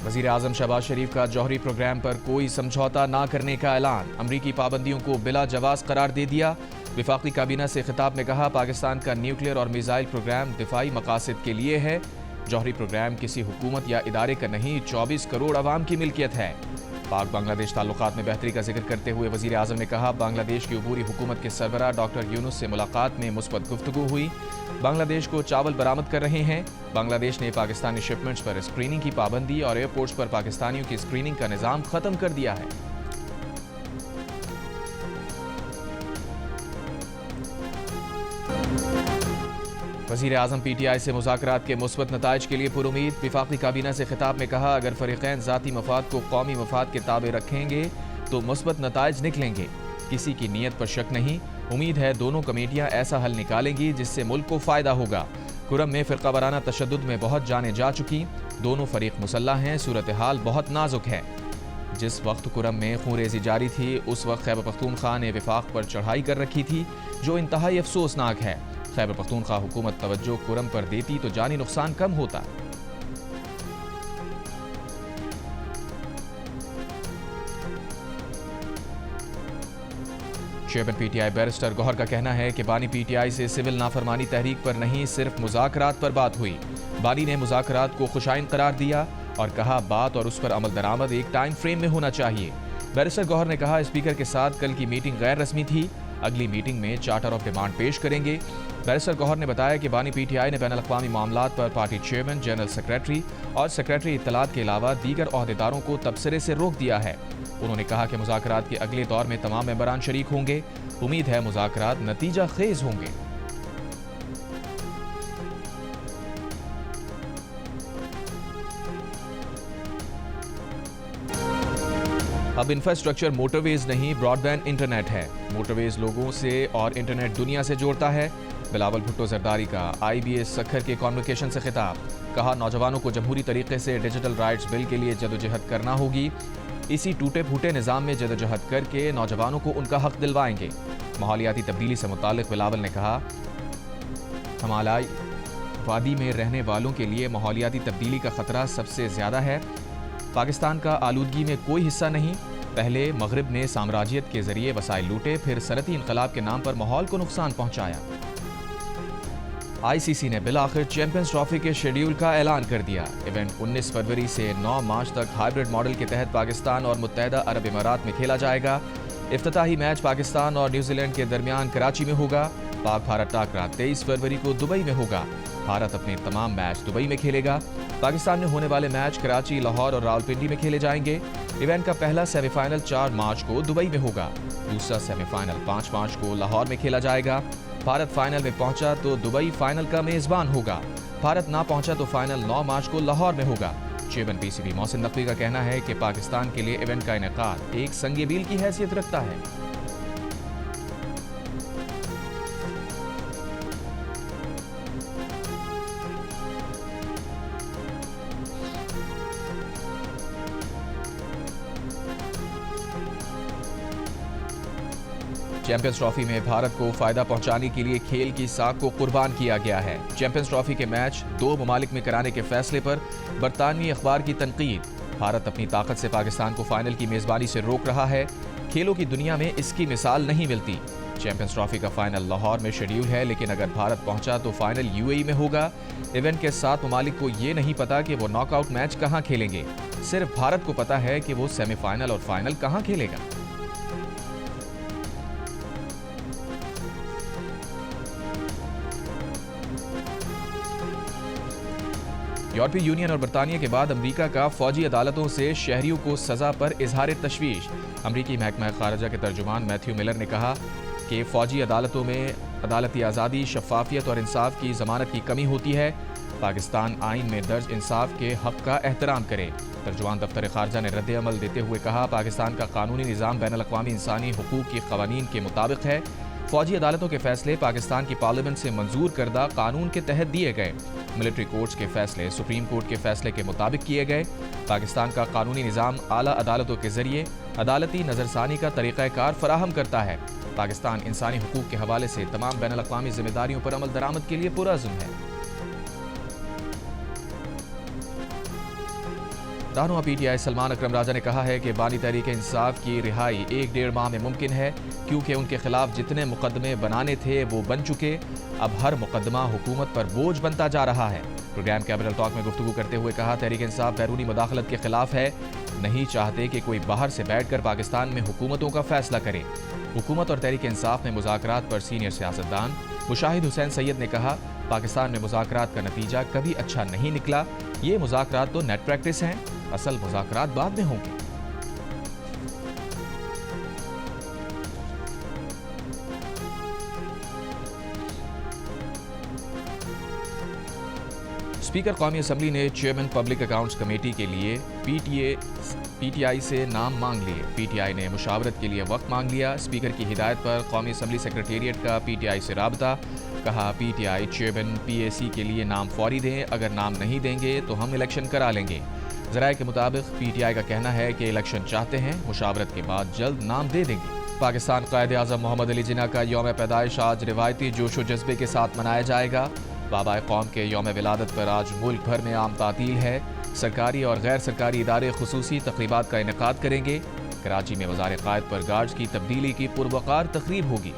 वज़ीर आज़म शहबाज शरीफ का जौहरी प्रोग्राम पर कोई समझौता ना करने का ऐलान। अमरीकी पाबंदियों को बिला जवाज़ करार दे दिया। वफाकी काबीना से खिताब में कहा, पाकिस्तान का न्यूक्लियर और मिसाइल प्रोग्राम दिफाई मकासद के लिए है। जौहरी प्रोग्राम किसी हुकूमत या इदारे का नहीं, 24 करोड़ अवाम की मिल्कियत है। पाक बांग्लादेश ताल्लुकात में बेहतरी का जिक्र करते हुए वज़ीर आज़म ने कहा, बांग्लादेश की अबूरी हुकूमत के सरबराह डॉक्टर यूनुस से मुलाकात में मुस्बत गुफ्तगू हुई। बांग्लादेश को चावल बरामद कर रहे हैं। बांग्लादेश ने पाकिस्तानी शिपमेंट्स पर स्क्रीनिंग की पाबंदी और एयरपोर्ट्स पर पाकिस्तानियों की स्क्रीनिंग का निज़ाम खत्म कर दिया है। वज़ीर आज़म PTI से मुज़ाकरात के मुस्बत नताइज के लिए पुरुमीद। वफाकी काबीना से खिताब में कहा, अगर फ़रीक़ैन ज़ाती मफाद को कौमी मफाद के ताबे रखेंगे तो मुस्बत नताइज निकलेंगे। किसी की नीयत पर शक नहीं। उम्मीद है दोनों कमेटियाँ ऐसा हल निकालेंगी जिससे मुल्क को फ़ायदा होगा। कुरम में फ़िरक़ा वाराना तशद्दुद में बहुत जानें जा चुकी। दोनों फ़रीक़ मुसल्लह हैं। सूरत हाल बहुत नाजुक है। जिस वक्त कुरम में खूनरेज़ी जारी थी, उस वक्त खैबर पख्तूनख्वा ने वफाक पर चढ़ाई कर रखी थी, जो इंतहाई अफसोसनाक है। खैबर पख्तूनख्वा हुकूमत तवज्जो कुरम पर देती तो जानी नुकसान कम होता। चेयरमैन PTI बैरिस्टर गौहर का कहना है कि बानी PTI से सिविल नाफरमानी तहरीक पर नहीं, सिर्फ मुज़ाकरात पर बात हुई। बानी ने मुज़ाकरात को खुशाइन करार दिया और कहा, बात और उस पर अमल दरामद एक टाइम फ्रेम में होना चाहिए। बैरिस्टर गौहर ने कहा, स्पीकर के साथ कल की मीटिंग गैर रस्मी थी। अगली मीटिंग में चार्टर ऑफ डिमांड पेश करेंगे। बैरिस्टर गौहर ने बताया कि बानी PTI ने बैनुल-अक़वामी मामलात पर पार्टी चेयरमैन, जनरल सेक्रेटरी और सेक्रेटरी इत्तलात के अलावा दीगर ओहदेदारों को तबसरे से रोक दिया है। उन्होंने कहा कि मुज़ाकरात के अगले दौर में तमाम मेंबरान शरीक होंगे। उम्मीद है मुज़ाकरात नतीजा खेज होंगे। अब इंफ्रास्ट्रक्चर मोटरवेज नहीं, ब्रॉडबैंड इंटरनेट है। मोटरवेज लोगों से और इंटरनेट दुनिया से जोड़ता है। बिलावल भुट्टो जरदारी का IBA सखर के कॉन्वोकेशन से खिताब। कहा, नौजवानों को जमहूरी तरीके से डिजिटल राइट्स बिल के लिए जदोजहद करना होगी। इसी टूटे फूटे निज़ाम में जदोजहद करके नौजवानों को उनका हक दिलवाएंगे। माहौलियाती तब्दीली से मुताल्लिक़ बिलावल ने कहा, हिमालय वादी में रहने वालों के लिए माहौलियाती तब्दीली का खतरा सबसे ज़्यादा है। पाकिस्तान का आलूदगी में कोई हिस्सा नहीं। पहले मगरिब ने साम्राज्यत के जरिए वसाइल लूटे, फिर सनती इनकलाब के नाम पर माहौल को नुकसान पहुंचाया। ICC ने बिलाखिर चैंपियंस ट्रॉफी के शेड्यूल का ऐलान कर दिया। इवेंट 19 फरवरी से 9 मार्च तक हाइब्रिड मॉडल के तहत पाकिस्तान और मुत्तहदा अरब इमारात में खेला जाएगा। इफ्तिताही मैच पाकिस्तान और न्यूजीलैंड के दरमियान कराची में होगा। पाक भारत टाकरा 23 फरवरी को दुबई में होगा। भारत अपने तमाम मैच दुबई में खेलेगा। पाकिस्तान में होने वाले मैच कराची, लाहौर और रावलपिंडी में खेले जाएंगे। इवेंट का पहला सेमीफाइनल 4 मार्च को दुबई में होगा। दूसरा सेमीफाइनल 5 मार्च को लाहौर में खेला जाएगा। भारत फाइनल में पहुंचा तो दुबई फाइनल का मेजबान होगा। भारत ना पहुंचा तो फाइनल 9 मार्च को लाहौर में होगा। चेयरमैन PCB मोहसिन नकवी का कहना है कि पाकिस्तान के लिए इवेंट का इनेकाद एक संग बील की हैसियत रखता है। चैंपियंस ट्रॉफी में भारत को फायदा पहुंचाने के लिए खेल की साख को कुर्बान किया गया है। चैंपियंस ट्रॉफी के मैच 2 ममालिक में कराने के फैसले पर बरतानवी अखबार की तनकीद। भारत अपनी ताकत से पाकिस्तान को फाइनल की मेजबानी से रोक रहा है। खेलों की दुनिया में इसकी मिसाल नहीं मिलती। चैंपियंस ट्रॉफी का फाइनल लाहौर में शेड्यूल है, लेकिन अगर भारत पहुंचा तो फाइनल UAE में होगा। इवेंट के 7 ममालिक को ये नहीं पता कि वो नॉकआउट मैच कहां खेलेंगे। सिर्फ भारत को पता है कि वो सेमीफाइनल और फाइनल कहां खेलेगा। यूरोपीय यूनियन और बरतानिया के बाद अमरीका का फौजी अदालतों से शहरियों को सजा पर इजहार तशवीश। अमरीकी महकमा खारजा के तर्जुमान मैथ्यू मिलर ने कहा कि फौजी अदालतों में अदालती आज़ादी, शफाफियत और इंसाफ की ज़मानत की कमी होती है। पाकिस्तान आइन में दर्ज इंसाफ के हक़ का एहतराम करे। तर्जुमान दफ्तर खारजा ने रद्द अमल देते हुए कहा, पाकिस्तान का कानूनी निज़ाम बैनुल-अक़वामी इंसानी हुकूक की क़वानीन के मुताबिक है। फौजी अदालतों के फैसले पाकिस्तान की पार्लियामेंट से मंजूर करदा कानून के तहत दिए गए। मिलिट्री कोर्ट्स के फैसले सुप्रीम कोर्ट के फैसले के मुताबिक किए गए। पाकिस्तान का कानूनी निज़ाम आला अदालतों के जरिए अदालती नज़रसानी का तरीक़ाकार फराहम करता है। पाकिस्तान इंसानी हुकूक के हवाले से तमाम बैनुल-अक़वामी जिम्मेदारियों पर अमल दरामद के लिए पुरअज़्म है। رہنما پی ٹی آئی سلمان اکرم راجہ نے کہا ہے کہ بانی تحریک انصاف کی رہائی 1-1.5 ماہ میں ممکن ہے، کیونکہ ان کے خلاف جتنے مقدمے بنانے تھے وہ بن چکے، اب ہر مقدمہ حکومت پر بوجھ بنتا جا رہا ہے۔ پروگرام کیپٹل ٹاک میں گفتگو کرتے ہوئے کہا، تحریک انصاف بیرونی مداخلت کے خلاف ہے، نہیں چاہتے کہ کوئی باہر سے بیٹھ کر پاکستان میں حکومتوں کا فیصلہ کرے۔ حکومت اور تحریک انصاف میں مذاکرات پر سینئر سیاستدان مشاہد حسین سید نے کہا، پاکستان میں مذاکرات کا نتیجہ کبھی اچھا نہیں نکلا، یہ مذاکرات تو نیٹ پریکٹس ہیں، اصل مذاکرات بعد میں ہوں گے۔ اسپیکر قومی اسمبلی نے چیئرمین پبلک اکاؤنٹس کمیٹی کے لیے پی ٹی آئی سے نام مانگ لیے۔ پی ٹی آئی نے مشاورت کے لیے وقت مانگ لیا۔ اسپیکر کی ہدایت پر قومی اسمبلی سیکریٹریٹ کا پی ٹی آئی سے رابطہ، کہا P T I chairman P اے سی کے لیے نام فوری دیں، اگر نام نہیں دیں گے تو ہم الیکشن کرا لیں گے۔ ذرائع کے مطابق پی ٹی آئی کا کہنا ہے کہ الیکشن چاہتے ہیں، مشاورت کے بعد جلد نام دے دیں گے۔ پاکستان قائد اعظم محمد علی جناح کا یوم پیدائش آج روایتی جوش و جذبے کے ساتھ منایا جائے گا۔ بابائے قوم کے یوم ولادت پر آج ملک بھر میں عام تعطیل ہے۔ سرکاری اور غیر سرکاری ادارے خصوصی تقریبات کا انعقاد کریں گے۔ کراچی میں وزارِ قائد پر گارڈز کی تبدیلی کی پروقار تقریب ہوگی۔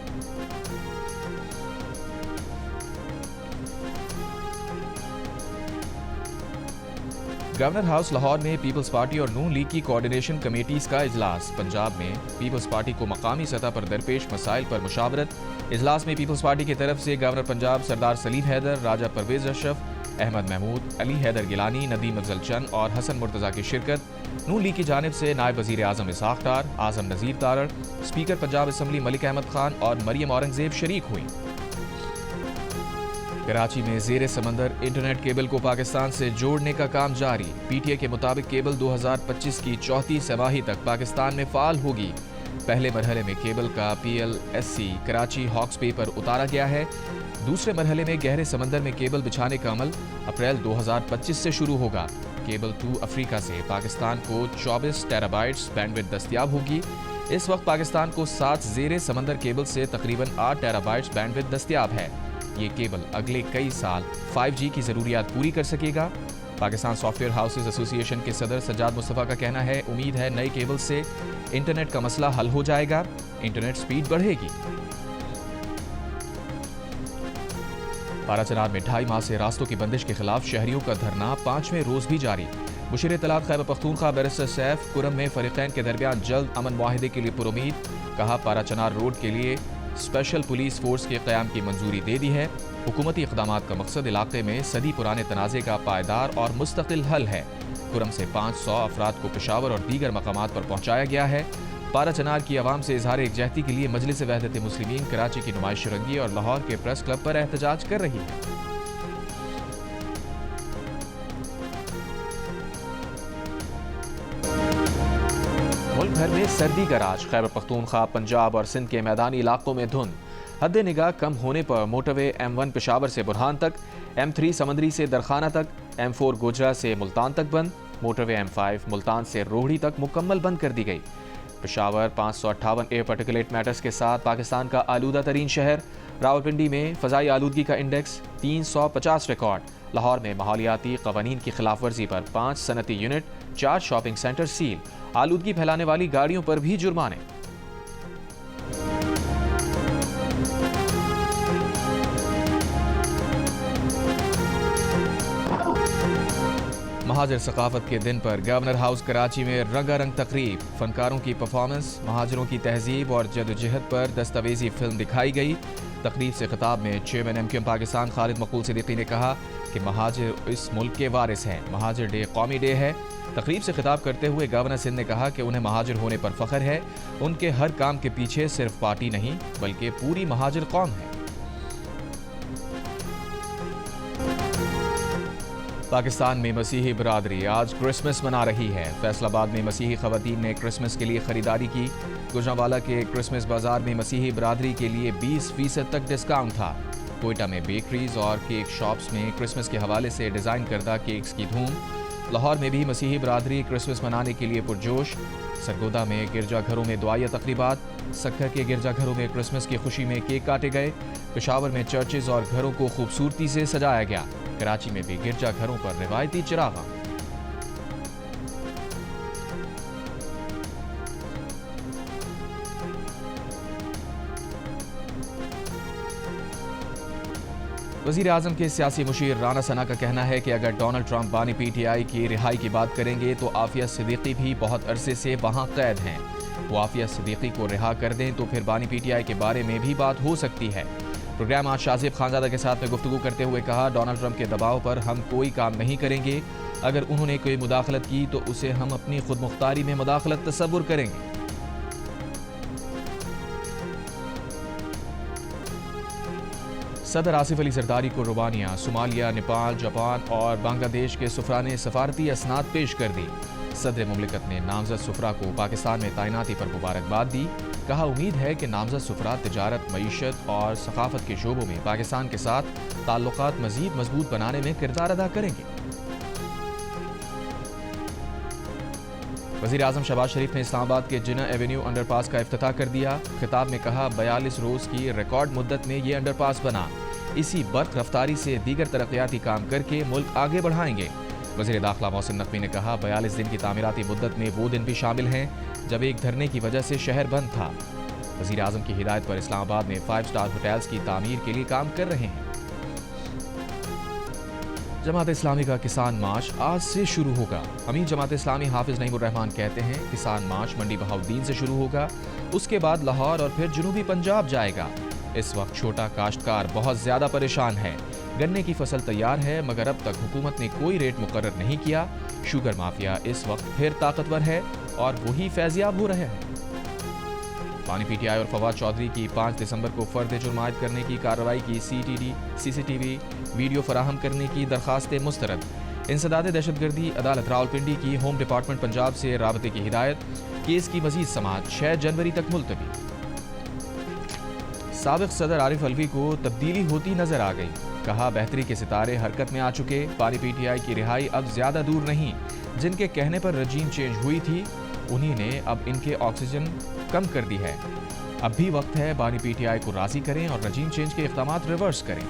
گورنر ہاؤس لاہور میں پیپلز پارٹی اور نون لیگ کی کوارڈینیشن کمیٹیز کا اجلاس۔ پنجاب میں پیپلز پارٹی کو مقامی سطح پر درپیش مسائل پر مشاورت۔ اجلاس میں پیپلز پارٹی کی طرف سے گورنر پنجاب سردار سلیم حیدر، راجہ پرویز اشرف، احمد محمود، علی حیدر گیلانی، ندیم افضل چند اور حسن مرتضیٰ کی شرکت۔ نون لیگ کی جانب سے نائب وزیر اعظم اسحاق ڈار، اعظم نذیر تارڑ، اسپیکر پنجاب اسمبلی ملک احمد خان اور مریم اورنگزیب شریک ہوئیں۔ کراچی میں زیر سمندر انٹرنیٹ کیبل کو پاکستان سے جوڑنے کا کام جاری۔ پی ٹی آئی کے مطابق کیبل 2025 کی چوتھی سماہی تک پاکستان میں فعال ہوگی۔ پہلے مرحلے میں کیبل کا P L S C Karachi Hawks Bay پر اتارا گیا ہے۔ دوسرے مرحلے میں گہرے سمندر میں کیبل بچھانے کا عمل اپریل 2025 سے شروع ہوگا۔ کیبل 2 افریقہ سے پاکستان کو 24 ٹیرا بائٹس بینڈوڈ دستیاب ہوگی۔ اس وقت پاکستان کو 7 زیر سمندر کیبل سے تقریباً 8 ٹیرا بائٹس بینڈوڈ دستیاب ہے۔ یہ کیبل اگلے کئی سال 5G کی ضروریات پوری کر سکے گا۔ پاکستان سافٹ ویئر ہاؤسز ایسوسی ایشن کے صدر سجاد مصطفیٰ کا کہنا ہے، امید ہے نئے کیبل سے انٹرنیٹ کا مسئلہ حل ہو جائے گا، انٹرنیٹ سپیڈ بڑھے گی۔ پارا چنار میں 2.5 ماہ سے راستوں کی بندش کے خلاف شہریوں کا دھرنا 5ویں روز بھی جاری۔ مشیر اطلاعات خیبر پختونخوا بیرسٹر سیف کرم میں فریقین کے درمیان جلد امن معاہدے کے لیے پرامید، کہا پارا چنار روڈ کے لیے اسپیشل پولیس فورس کے قیام کی منظوری دے دی ہے۔ حکومتی اقدامات کا مقصد علاقے میں صدی پرانے تنازع کا پائیدار اور مستقل حل ہے۔ کرم سے 500 افراد کو پشاور اور دیگر مقامات پر پہنچایا گیا ہے۔ پارا چنار کی عوام سے اظہار یکجہتی کے لیے مجلس وحدت مسلمین کراچی کی نمائش رنگی اور لاہور کے پریس کلب پر احتجاج کر رہی ہے۔ ملک بھر میں سردی کا راج، خیبر پختونخوا، پنجاب اور سندھ کے میدانی علاقوں میں دھند۔ حد نگاہ کم ہونے پر موٹر وے M1 پشاور سے برہان تک، M3 سمندری سے درخانہ تک، M4 گوجرا سے ملتان تک بند، موٹر وے M5 ملتان سے روہڑی تک مکمل بند کر دی گئی۔ پشاور 558 ایئر پارٹیکلیٹ میٹرز کے ساتھ پاکستان کا آلودہ ترین شہر۔ راولپنڈی میں فضائی آلودگی کا انڈیکس 350 ریکارڈ۔ لاہور میں ماحولیاتی قوانین کی خلاف ورزی پر 5 صنعتی یونٹ، 4 شاپنگ سینٹر سیل۔ آلودگی پھیلانے والی گاڑیوں پر بھی جرمانے۔ مہاجر ثقافت کے دن پر گورنر ہاؤس کراچی میں رنگا رنگ تقریب، فنکاروں کی پرفارمنس، مہاجروں کی تہذیب اور جدوجہد پر دستاویزی فلم دکھائی گئی۔ تقریب سے خطاب میں چیئرمین MQM پاکستان خالد مقبول صدیقی نے کہا کہ مہاجر اس ملک کے وارث ہیں، مہاجر ڈے قومی ڈے ہے۔ تقریب سے خطاب کرتے ہوئے گورنر سندھ نے کہا کہ انہیں مہاجر ہونے پر فخر ہے، ان کے ہر کام کے پیچھے صرف پارٹی نہیں بلکہ پوری مہاجر قوم ہے۔ پاکستان میں مسیحی برادری آج کرسمس منا رہی ہے۔ فیصل آباد میں مسیحی خواتین نے کرسمس کے لیے خریداری کی۔ گوجرانوالہ کے کرسمس بازار میں مسیحی برادری کے لیے 20% تک ڈسکاؤنٹ تھا۔ کوئٹہ میں بیکریز اور کیک شاپس میں کرسمس کے حوالے سے ڈیزائن کردہ کیکس کی دھوم۔ لاہور میں بھی مسیحی برادری کرسمس منانے کے لیے پرجوش۔ سرگودا میں گرجا گھروں میں دعائیہ تقریبات، سکھر کے گرجا گھروں میں کرسمس کی خوشی میں کیک کاٹے گئے۔ پشاور میں چرچز اور گھروں کو خوبصورتی سے سجایا گیا۔ کراچی میں بھی گرجا گھروں پر روایتی چراغاں۔ वज़ीर आज़म के सियासी मुशीर राना सना का कहना है कि अगर डोनाल्ड ट्रंप बानी पीटीआई की रिहाई की बात करेंगे तो आफिया सिद्दीकी भी बहुत अरसे से वहाँ कैद हैं। वो आफिया सिद्दीकी को रिहा कर दें तो फिर बानी पीटीआई के बारे में भी बात हो सकती है। प्रोग्राम आज शाज़िब खानज़ादा के साथ में गुफ्तगू करते हुए कहा, डोनाल्ड ट्रंप के दबाव पर हम कोई काम नहीं करेंगे। अगर उन्होंने कोई मुदाखलत की तो उसे हम अपनी खुद मुख्तारी में मुदाखलत तसव्वुर करेंगे। सदर आसिफ अली जरदारी को रोमानिया, सोमालिया, नेपाल, जापान और बांग्लादेश के सुफरा ने सफारती असनाद पेश कर दी। सदर मुमलिकत ने नामजद सुफरा को पाकिस्तान में तैनाती पर मुबारकबाद दी। कहा, उम्मीद है कि नामजद सुफरा तिजारत, मईशत और सकाफत के शोबों में पाकिस्तान के साथ ताल्लुकात मजीद मजबूत बनाने में किरदार अदा करेंगे। वज़ीर आज़म शहबाज शरीफ ने इस्लामाबाद के जिना एवेन्यू अंडरपास का इफ्तिताह कर दिया। खिताब में कहा, 42 रोज़ की रिकॉर्ड मुद्दत में ये अंडरपास बना। इसी बर्क रफ्तारी से दीगर तरक्याती काम करके मुल्क आगे बढ़ाएंगे। वज़ीर दाखिला मोहसिन नकवी ने कहा, 42 दिन की तामीराती मुद्दत में वो दिन भी शामिल हैं जब एक धरने की वजह से शहर बंद था। वज़ीर आज़म की हिदायत पर इस्लामाबाद में 5 स्टार होटल्स की तामीर के लिए काम कर रहे हैं। जमात इस्लामी का किसान मार्च आज से शुरू होगा। अमीर जमात इस्लामी हाफिज नईमुर रहमान कहते हैं, किसान मार्च मंडी बहाउद्दीन से शुरू होगा, उसके बाद लाहौर और फिर जुनूबी पंजाब जाएगा। इस वक्त छोटा काश्तकार बहुत ज्यादा परेशान है। गन्ने की फसल तैयार है मगर अब तक हुकूमत ने कोई रेट मुकर्रर नहीं किया। शुगर माफिया इस वक्त फिर ताकतवर है और वही फैजियाब हो रहे हैं। बानी पीटीआई और फवाद चौधरी की 5 दिसंबर को फर्द जुर्म आयद करने की कार्रवाई की सीसीटीवी वीडियो फराहम करने की दरखास्तें मुस्तरद। इंसदाद दहशतगर्दी अदालत रावलपिंडी की होम डिपार्टमेंट पंजाब से राबते की हिदायत। केस की मजीद समाअत 6 जनवरी तक मुलतवी। साबिक सदर आरिफ अलवी को तब्दीली होती नजर आ गई। कहा, बेहतरी के सितारे हरकत में आ चुके। बानी पीटीआई की रिहाई अब ज्यादा दूर नहीं। जिनके कहने पर रजीम चेंज हुई थी उन्हीं ने अब इनके ऑक्सीजन कम कर दी है। अब भी वक्त है बानी पीटीआई को राजी करें और रजीम चेंज के इक़दामात रिवर्स करें।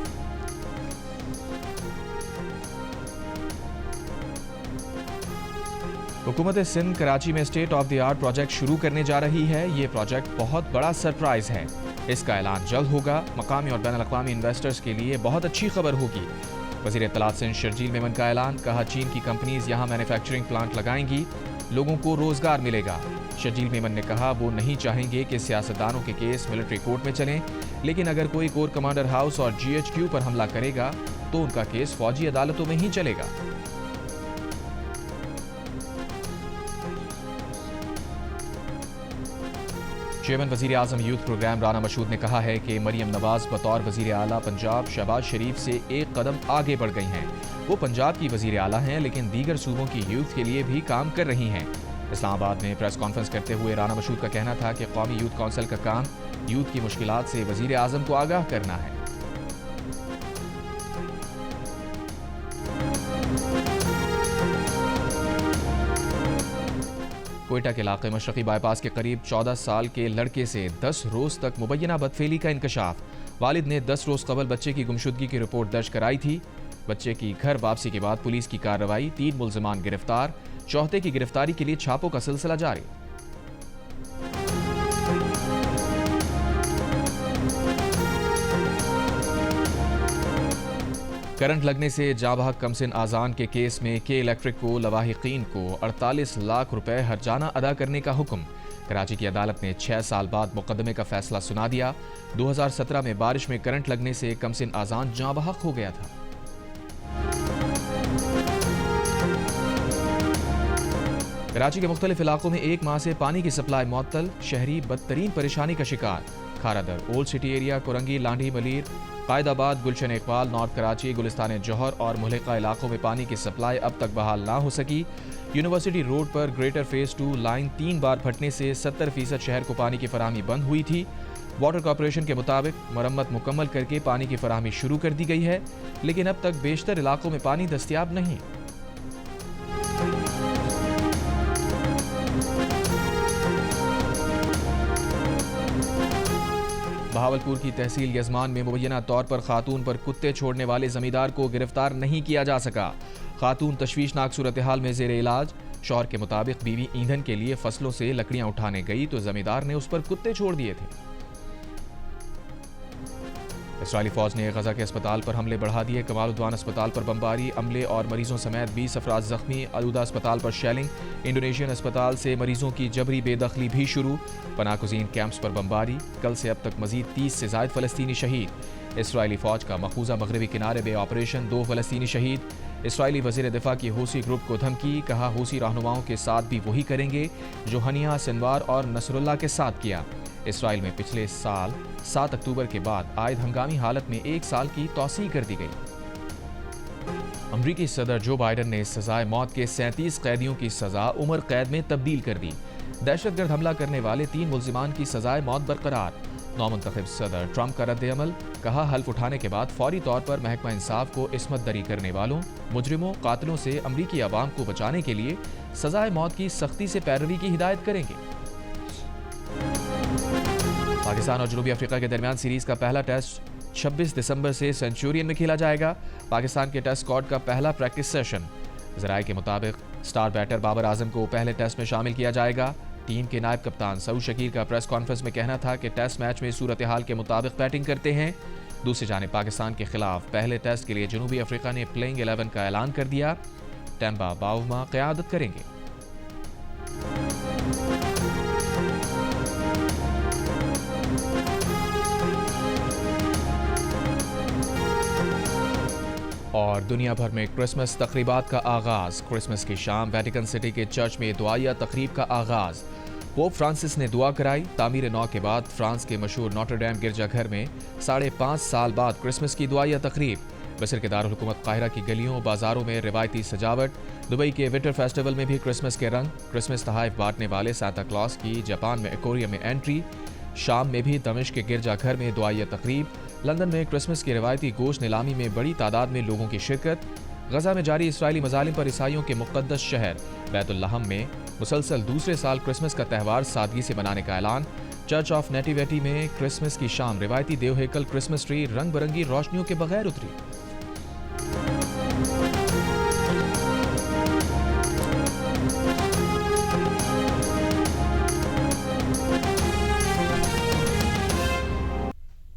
हुकूमत सिंध कराची में state of the art project शुरू करने जा रही है। ये प्रोजेक्ट बहुत बड़ा सरप्राइज है। इसका ऐलान जल्द होगा। मकामी और बैनुल-अक़वामी इन्वेस्टर्स के लिए बहुत अच्छी खबर होगी। वज़ीर इत्तलात सिंध शर्जील मेमन का ऐलान। कहा, चीन की कंपनीज यहाँ मैन्युफैक्चरिंग प्लांट लगाएंगी, लोगों को रोजगार मिलेगा। शर्जील मेमन ने कहा, वो नहीं चाहेंगे कि सियासतदानों के केस मिलिट्री कोर्ट में चलें, लेकिन अगर कोई कोर कमांडर हाउस और GHQ पर हमला करेगा तो उनका केस फौजी अदालतों में ही चलेगा। चेयरमैन वज़ीर आज़म यूथ प्रोग्राम राना मशहूद ने कहा है कि मरियम नवाज बतौर वज़ीर आला पंजाब शहबाज शरीफ से एक कदम आगे बढ़ गई हैं। वो पंजाब की वज़ीर आला हैं लेकिन दीगर सूबों की यूथ के लिए भी काम कर रही हैं। इस्लामाबाद में प्रेस कॉन्फ्रेंस करते हुए राना मशहूद का कहना था कि कौमी यूथ कौंसिल का काम यूथ की मुश्किलात से वज़ीर आज़म को आगाह करना है। कोयटा के इलाके मशरक़ी बाईपास के करीब 14 साल के लड़के से 10 रोज़ तक मुबैना बदफेली का इंकशाफ। वालिद ने 10 रोज़ कबल बच्चे की गुमशुदगी की रिपोर्ट दर्ज कराई थी। बच्चे की घर वापसी के बाद पुलिस की कार्रवाई, 3 मुल्ज़िमान गिरफ्तार। चौथे की गिरफ्तारी के लिए छापों का सिलसिला जारी। करंट लगने से जाबहक कमसिन आजान के केस में के इलेक्ट्रिक को लवाहिकीन को 48 लाख रुपए हर्जाना अदा करने का हुक्म। कराची की अदालत ने 6 साल बाद मुकदमे का फैसला सुना दिया। 2017 में बारिश में करंट लगने से कमसिन आजान जाबहक हो गया था। कराची के मुख्तलिफ इलाकों में 1 माह से पानी की सप्लाई मुअत्तल। शहरी बदतरीन परेशानी का शिकार। Kharadar, old city area, Korangi, Landhi Malir, Qaidabad, Gulshan Iqbal, north Karachi, Gulistan Jauhar और मुहल्लिका इलाकों में पानी की सप्लाई अब तक बहाल ना हो सकी। यूनिवर्सिटी रोड पर ग्रेटर फेज 2 लाइन 3 बार फटने से 70% शहर को पानी की फराहमी बंद हुई थी। वाटर कॉर्पोरेशन के मुताबिक मरम्मत मुकम्मल करके पानी की फराहमी शुरू कर दी गई है, लेकिन अब तक बेशतर इलाकों में पानी दस्तियाब नहीं। बहावलपुर की तहसील यजमान में मुबैना तौर पर खातून पर कुत्ते छोड़ने वाले जमींदार को गिरफ्तार नहीं किया जा सका। खातून तशवीशनाक सूरत हाल में जेर इलाज। शौहर के मुताबिक बीवी ईंधन के लिए फसलों से लकड़ियां उठाने गई तो जमींदार ने उस पर कुत्ते छोड़ दिए थे। اسرائیلی فوج نے غزہ کے اسپتال پر حملے بڑھا دیے. کمال عدوان اسپتال پر بمباری, عملے اور مریضوں سمیت 20 افراد زخمی. العودہ اسپتال پر شیلنگ, انڈونیشین اسپتال سے مریضوں کی جبری بے دخلی بھی شروع. پناہ گزین کیمپس پر بمباری, کل سے اب تک مزید 30 سے زائد فلسطینی شہید. اسرائیلی فوج کا مقبوضہ مغربی کنارے بے آپریشن, 2 فلسطینی شہید. اسرائیلی وزیر دفاع کی حوثی گروپ کو دھمکی, کہا حوثی رہنماؤں کے ساتھ بھی وہی کریں گے جو ہنیہ سنوار اور نصر اللہ کے ساتھ کیا. اسرائیل میں پچھلے سال 7 اکتوبر کے بعد عائد ہنگامی حالت میں 1 سال کی توسیع کر دی گئی. امریکی صدر جو بائیڈن نے سزائے موت کے 37 قیدیوں کی سزا عمر قید میں تبدیل کر دی. دہشت گرد حملہ کرنے والے 3 ملزمان کی سزائے موت برقرار. نومنتخب صدر ٹرمپ کا رد عمل, کہا حلف اٹھانے کے بعد فوری طور پر محکمہ انصاف کو عصمت دری کرنے والوں, مجرموں, قاتلوں سے امریکی عوام کو بچانے کے لیے سزائے موت کی سختی سے پیروی کی ہدایت کریں گے. پاکستان اور جنوبی افریقہ کے درمیان سیریز کا پہلا ٹیسٹ 26 دسمبر سے سینچورین میں کھیلا جائے گا. پاکستان کے ٹیسٹ اسکواڈ کا پہلا پریکٹس سیشن. ذرائع کے مطابق سٹار بیٹر بابر اعظم کو پہلے ٹیسٹ میں شامل کیا جائے گا. ٹیم کے نائب کپتان سعود شکیل کا پریس کانفرنس میں کہنا تھا کہ ٹیسٹ میچ میں صورتحال کے مطابق بیٹنگ کرتے ہیں. دوسری جانب پاکستان کے خلاف پہلے ٹیسٹ کے لیے جنوبی افریقہ نے پلینگ 11 کا اعلان کر دیا. ٹیمبا باؤما قیادت کریں گے. اور دنیا بھر میں کرسمس تقریبات کا آغاز. کرسمس کی شام ویٹیکن سٹی کے چرچ میں دعائیہ تقریب کا آغاز. پوپ فرانسس نے دعا کرائی. تعمیر نو کے بعد فرانس کے مشہور نوٹر ڈیم گرجا گھر میں 5.5 سال بعد کرسمس کی دعائیہ تقریب. مصر کے دارالحکومت قاہرہ کی گلیوں بازاروں میں روایتی سجاوٹ. دبئی کے وٹر فیسٹیول میں بھی کرسمس کے رنگ. کرسمس تحائف بانٹنے والے سانتا کلاس کی جاپان میں ایکوریم میں انٹری. شام میں بھی دمشق کے گرجا گھر میں دعائیہ تقریب. لندن میں کرسمس کی روایتی گوشت نیلامی میں بڑی تعداد میں لوگوں کی شرکت. غزہ میں جاری اسرائیلی مظالم پر عیسائیوں کے مقدس شہر بیت اللحم میں مسلسل دوسرے سال کرسمس کا تہوار سادگی سے منانے کا اعلان. چرچ آف نیٹیویٹی میں کرسمس کی شام روایتی دیو ہیکل کرسمس ٹری رنگ برنگی روشنیوں کے بغیر اتری.